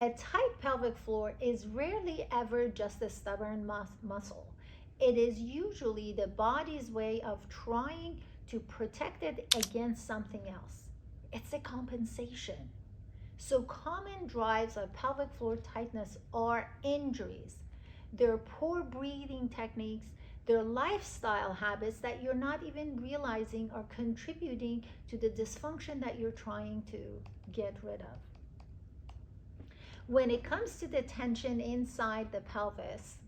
A tight pelvic floor is rarely ever just a stubborn muscle. It is usually the body's way of trying to protect it against something else. It's a compensation. So common drives of pelvic floor tightness are injuries. They're poor breathing techniques, they're lifestyle habits that you're not even realizing are contributing to the dysfunction that you're trying to get rid of. When it comes to the tension inside the pelvis,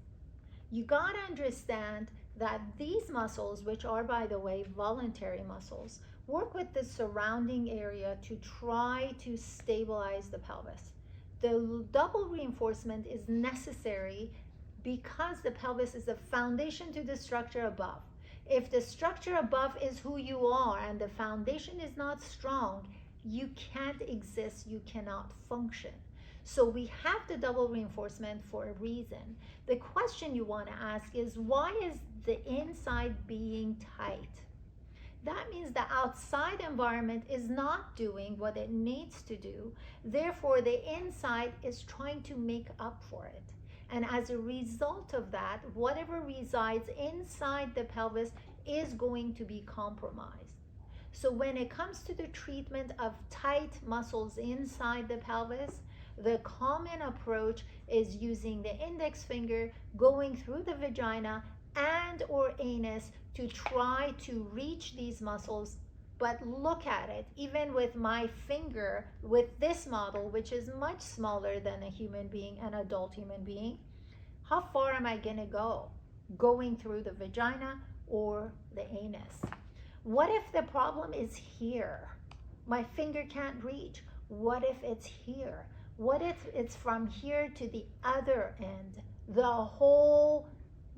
you got to understand that these muscles, which are, by the way, voluntary muscles, work with the surrounding area to try to stabilize the pelvis. The double reinforcement is necessary because the pelvis is the foundation to the structure above. If the structure above is who you are and the foundation is not strong, you can't exist, you cannot function. So we have the double reinforcement for a reason. The question you want to ask is, why is the inside being tight? That means the outside environment is not doing what it needs to do. Therefore, the inside is trying to make up for it. And as a result of that, whatever resides inside the pelvis is going to be compromised. So when it comes to the treatment of tight muscles inside the pelvis, the common approach is using the index finger going through the vagina and or anus to try to reach these muscles. But look at it, even with my finger, with this model, which is much smaller than a human being, an adult human being, how far am I going to go? Going through the vagina or the anus? What if the problem is here? My finger can't reach. What if it's here? What if it's from here to the other end? The whole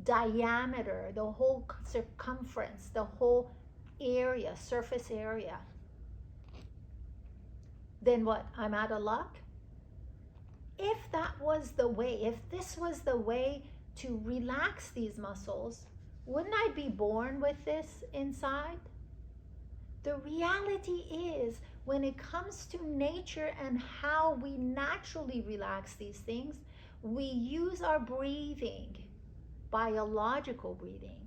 diameter, the whole circumference, the whole area, surface area. Then what? I'm out of luck? If that was the way, if this was the way to relax these muscles, wouldn't I be born with this inside? The reality is, when it comes to nature and how we naturally relax these things, we use our breathing, biological breathing,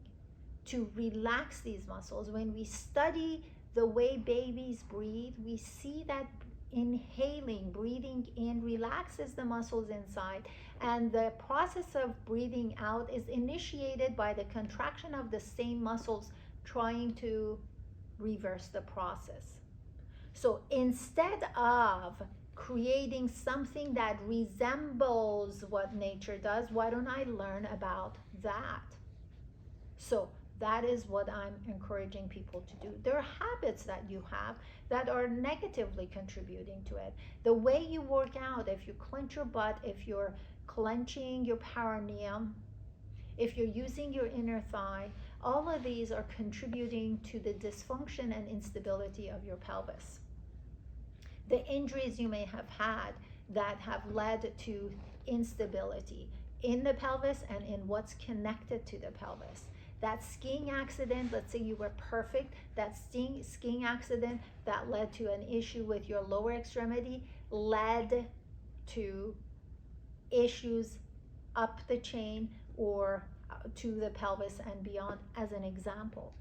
to relax these muscles. When we study the way babies breathe, we see that inhaling, breathing in, relaxes the muscles inside, and the process of breathing out is initiated by the contraction of the same muscles trying to reverse the process. So instead of creating something that resembles what nature does, why don't I learn about that? So that is what I'm encouraging people to do. There are habits that you have that are negatively contributing to it. The way you work out, if you clench your butt, if you're clenching your perineum, if you're using your inner thigh, all of these are contributing to the dysfunction and instability of your pelvis. The injuries you may have had that have led to instability in the pelvis and in what's connected to the pelvis. That skiing accident, let's say you were perfect, that skiing accident that led to an issue with your lower extremity led to issues up the chain or to the pelvis and beyond, as an example.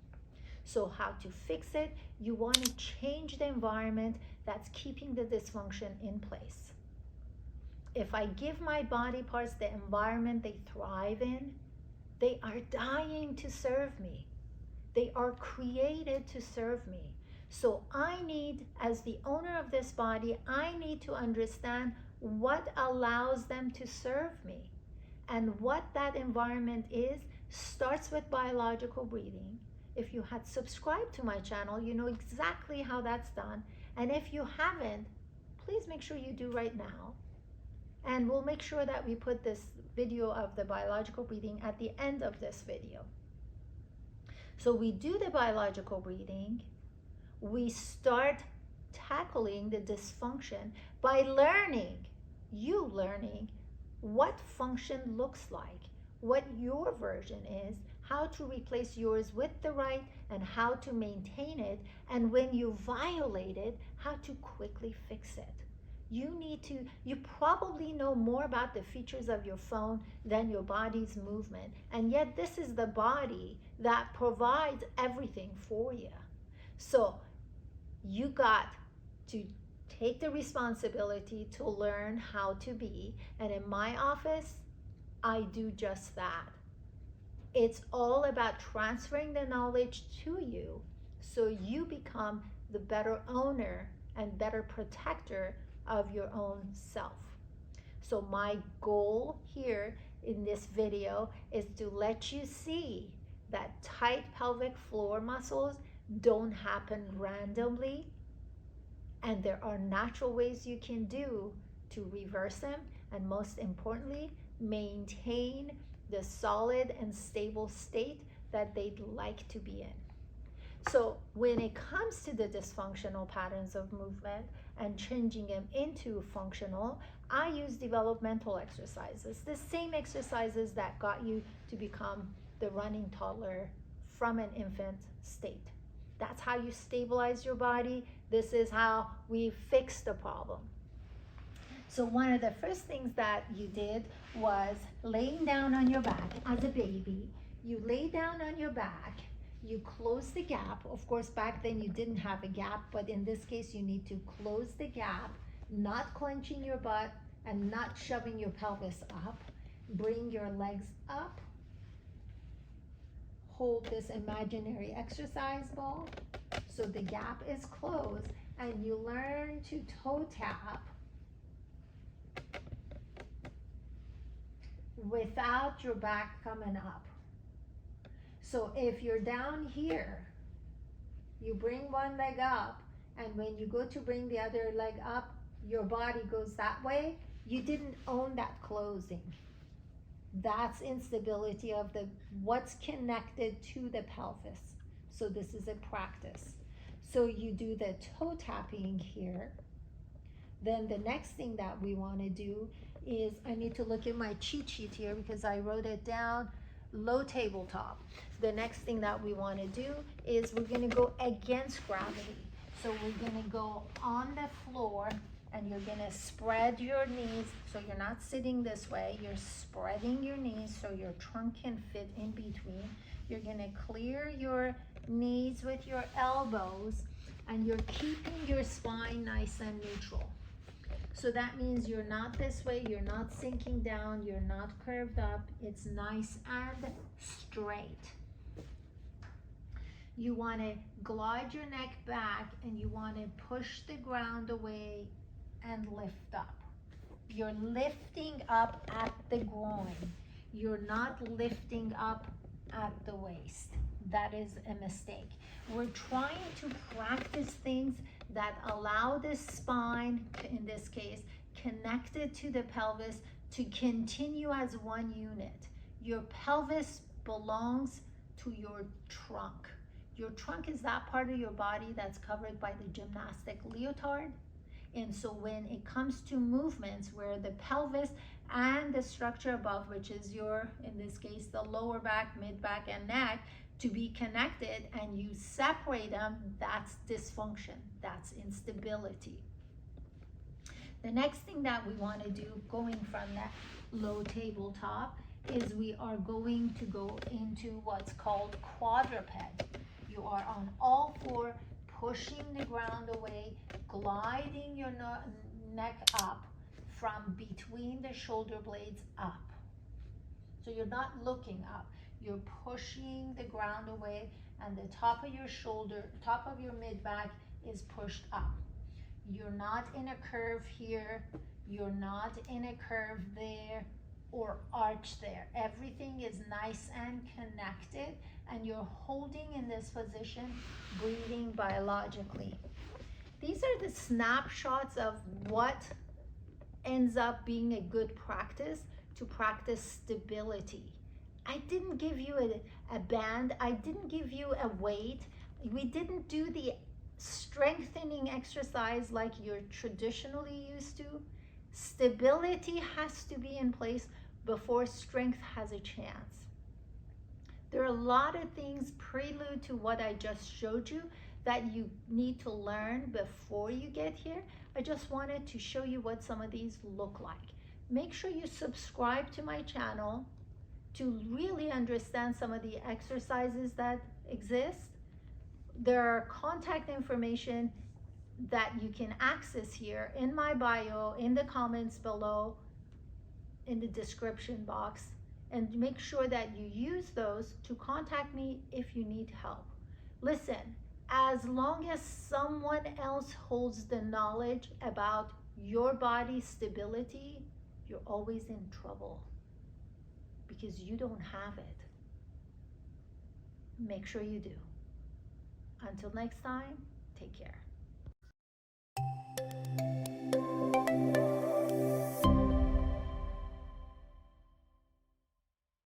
So how to fix it? You want to change the environment that's keeping the dysfunction in place. If I give my body parts the environment they thrive in, they are dying to serve me. They are created to serve me. So I need, as the owner of this body, I need to understand what allows them to serve me. And what that environment is starts with biological breathing. If you had subscribed to my channel, you know exactly how that's done. And if you haven't, please make sure you do right now. And we'll make sure that we put this video of the biological breathing at the end of this video. So we do the biological breathing. We start tackling the dysfunction by learning, you learning what function looks like, what your version is, how to replace yours with the right, and how to maintain it, and when you violate it, how to quickly fix it. You probably know more about the features of your phone than your body's movement. And yet this is the body that provides everything for you. So you got to take the responsibility to learn how to be. And in my office, I do just that. It's all about transferring the knowledge to you so you become the better owner and better protector of your own self. So my goal here in this video is to let you see that tight pelvic floor muscles don't happen randomly, and there are natural ways you can do to reverse them, and most importantly, maintain the solid and stable state that they'd like to be in. So when it comes to the dysfunctional patterns of movement and changing them into functional, I use developmental exercises, the same exercises that got you to become the running toddler from an infant state. That's how you stabilize your body. This is how we fix the problem. So one of the first things that you did was laying down on your back as a baby. You lay down on your back, you close the gap. Of course, back then you didn't have a gap, but in this case you need to close the gap, not clenching your butt and not shoving your pelvis up. Bring your legs up. Hold this imaginary exercise ball so the gap is closed, and you learn to toe tap without your back coming up. So if you're down here, you bring one leg up, and when you go to bring the other leg up, your body goes that way. You didn't own that closing. That's instability of what's connected to the pelvis. So this is a practice. So you do the toe tapping here. Then the next thing that we want to do is, I need to look at my cheat sheet here because I wrote it down, low tabletop. The next thing that we want to do is we're going to go against gravity. So we're going to go on the floor, and you're going to spread your knees. So you're not sitting this way, you're spreading your knees so your trunk can fit in between. You're going to clear your knees with your elbows, and you're keeping your spine nice and neutral. So that means you're not this way, you're not sinking down, you're not curved up. It's nice and straight. You want to glide your neck back, and you want to push the ground away and lift up. You're lifting up at the groin. You're not lifting up at the waist. That is a mistake. We're trying to practice things that allow the spine, in this case, connected to the pelvis, to continue as one unit. Your pelvis belongs to your trunk. Your trunk is that part of your body that's covered by the gymnastic leotard. And so when it comes to movements where the pelvis and the structure above, which is your, in this case, the lower back, mid back, and neck, to be connected, and you separate them, that's dysfunction, that's instability. The next thing that we want to do, going from that low tabletop, is we are going to go into what's called quadruped. You are on all four, pushing the ground away, gliding your neck up from between the shoulder blades up. So you're not looking up, you're pushing the ground away, and the top of your shoulder, top of your mid back is pushed up. You're not in a curve here, you're not in a curve there, or arch there. Everything is nice and connected, and you're holding in this position, breathing biologically. These are the snapshots of what ends up being a good practice to practice stability. I didn't give you a band, I didn't give you a weight, we didn't do the strengthening exercise like you're traditionally used to. Stability has to be in place before strength has a chance. There are a lot of things prelude to what I just showed you that you need to learn before you get here. I just wanted to show you what some of these look like. Make sure you subscribe to my channel to really understand some of the exercises that exist. There are contact information that you can access here in my bio, in the comments below, in the description box, and make sure that you use those to contact me if you need help. Listen, as long as someone else holds the knowledge about your body's stability, you're always in trouble because you don't have it. Make sure you do. Until next time, take care.